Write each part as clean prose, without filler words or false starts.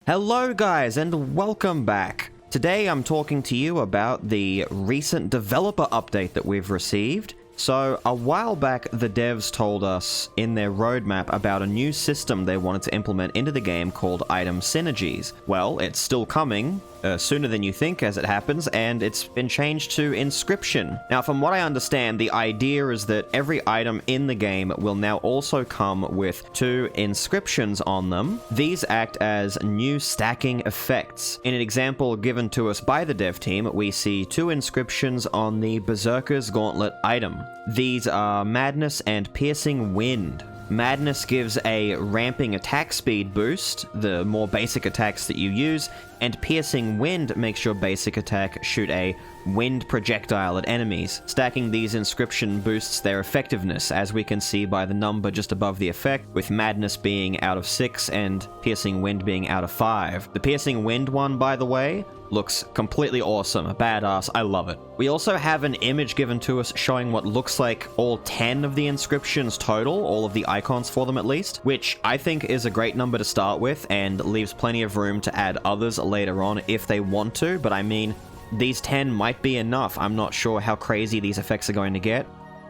Hello guys and welcome back. Today I'm talking to you about the recent developer update that we've received. So a while back the devs told us in their roadmap about a new system they wanted to implement into the game called item synergies. Well, it's still coming, sooner than you think as it happens, and it's been changed to Inscription. Now from what I understand, the idea is that every item in the game will now also come with 2 inscriptions on them. These act as new stacking effects. In an example given to us by the dev team, we see 2 inscriptions on the Berserker's Gauntlet item. These are Madness and Piercing Wind. Madness gives a ramping attack speed boost, the more basic attacks that you use, and Piercing Wind makes your basic attack shoot a wind projectile at enemies. Stacking these inscription boosts their effectiveness, as we can see by the number just above the effect, with Madness being out of 6 and Piercing Wind being out of 5. The Piercing Wind one, by the way, looks completely awesome, badass, I love it. We also have an image given to us showing what looks like all 10 of the inscriptions total, all of the icons for them at least, which I think is a great number to start with and leaves plenty of room to add others later on if they want to, but I mean, these 10 might be enough. I'm not sure how crazy these effects are going to get,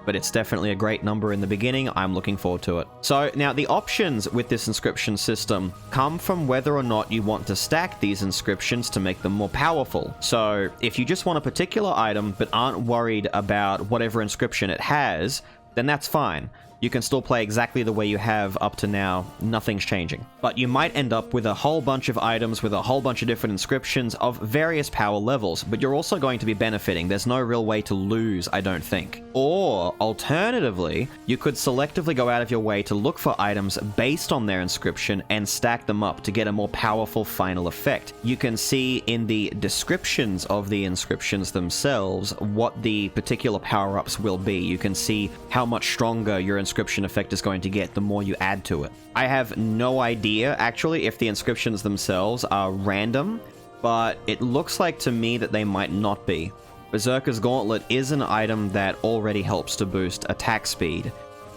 but it's definitely a great number in the beginning. I'm looking forward to it. So now the options with this inscription system come from whether or not you want to stack these inscriptions to make them more powerful. So if you just want a particular item but aren't worried about whatever inscription it has, then that's fine. You can still play exactly the way you have up to now, nothing's changing. But you might end up with a whole bunch of items with a whole bunch of different inscriptions of various power levels, but you're also going to be benefiting. There's no real way to lose, I don't think. Or, alternatively, you could selectively go out of your way to look for items based on their inscription and stack them up to get a more powerful final effect. You can see in the descriptions of the inscriptions themselves what the particular power-ups will be. You can see how much stronger your inscription effect is going to get the more you add to it. I have no idea, actually, if the inscriptions themselves are random, but it looks like to me that they might not be. Berserker's Gauntlet is an item that already helps to boost attack speed,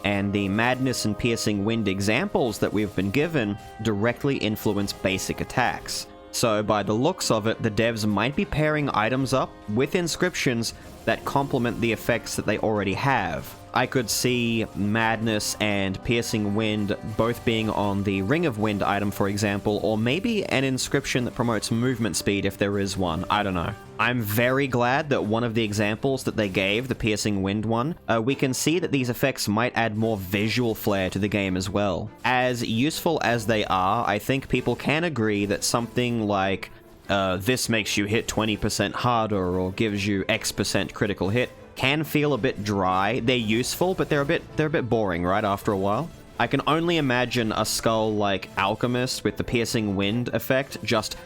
and the Madness and Piercing Wind examples that we've been given directly influence basic attacks. So by the looks of it, the devs might be pairing items up with inscriptions that complement the effects that they already have. I could see Madness and Piercing Wind both being on the Ring of Wind item, for example, or maybe an inscription that promotes movement speed if there is one. I don't know. I'm very glad that one of the examples that they gave, the Piercing Wind one, we can see that these effects might add more visual flair to the game as well. As useful as they are, I think people can agree that something like this makes you hit 20% harder or gives you X% critical hit can feel a bit dry. They're useful, but they're a bit boring, right, after a while? I can only imagine a skull like Alchemist with the Piercing Wind effect just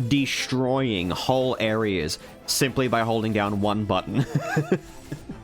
destroying whole areas simply by holding down one button.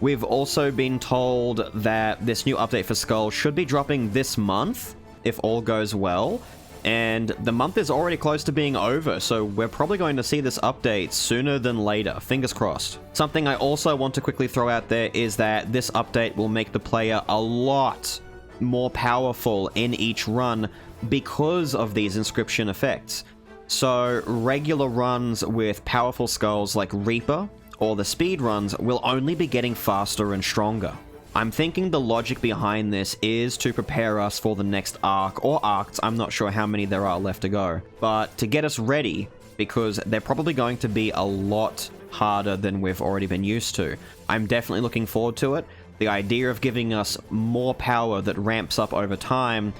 We've also been told that this new update for Skul should be dropping this month, if all goes well. And the month is already close to being over, so we're probably going to see this update sooner than later, fingers crossed. Something I also want to quickly throw out there is that this update will make the player a lot more powerful in each run because of these inscription effects. So regular runs with powerful skulls like Reaper or the speed runs will only be getting faster and stronger. I'm thinking the logic behind this is to prepare us for the next arc, or arcs, I'm not sure how many there are left to go, but to get us ready, because they're probably going to be a lot harder than we've already been used to. I'm definitely looking forward to it. The idea of giving us more power that ramps up over time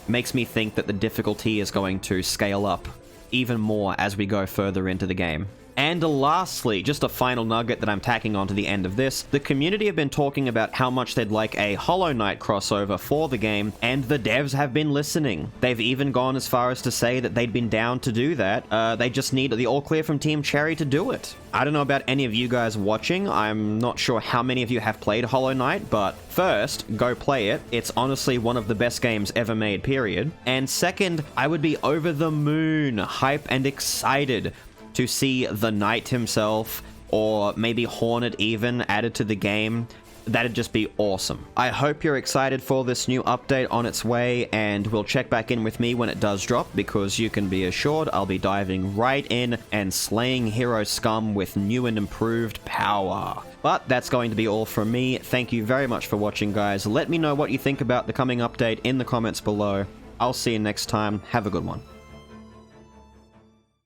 makes me think that the difficulty is going to scale up even more as we go further into the game. And lastly, just a final nugget that I'm tacking onto the end of this, the community have been talking about how much they'd like a Hollow Knight crossover for the game, and the devs have been listening. They've even gone as far as to say that they'd been down to do that. They just need the all clear from Team Cherry to do it. I don't know about any of you guys watching, I'm not sure how many of you have played Hollow Knight, but first, go play it. It's honestly one of the best games ever made, period. And second, I would be over the moon, hype and excited to see the Knight himself, or maybe Hornet even, added to the game. that'd just be awesome. I hope you're excited for this new update on its way, and will check back in with me when it does drop, because you can be assured I'll be diving right in and slaying hero scum with new and improved power. But that's going to be all from me. Thank you very much for watching, guys. Let me know what you think about the coming update in the comments below. I'll see you next time. Have a good one.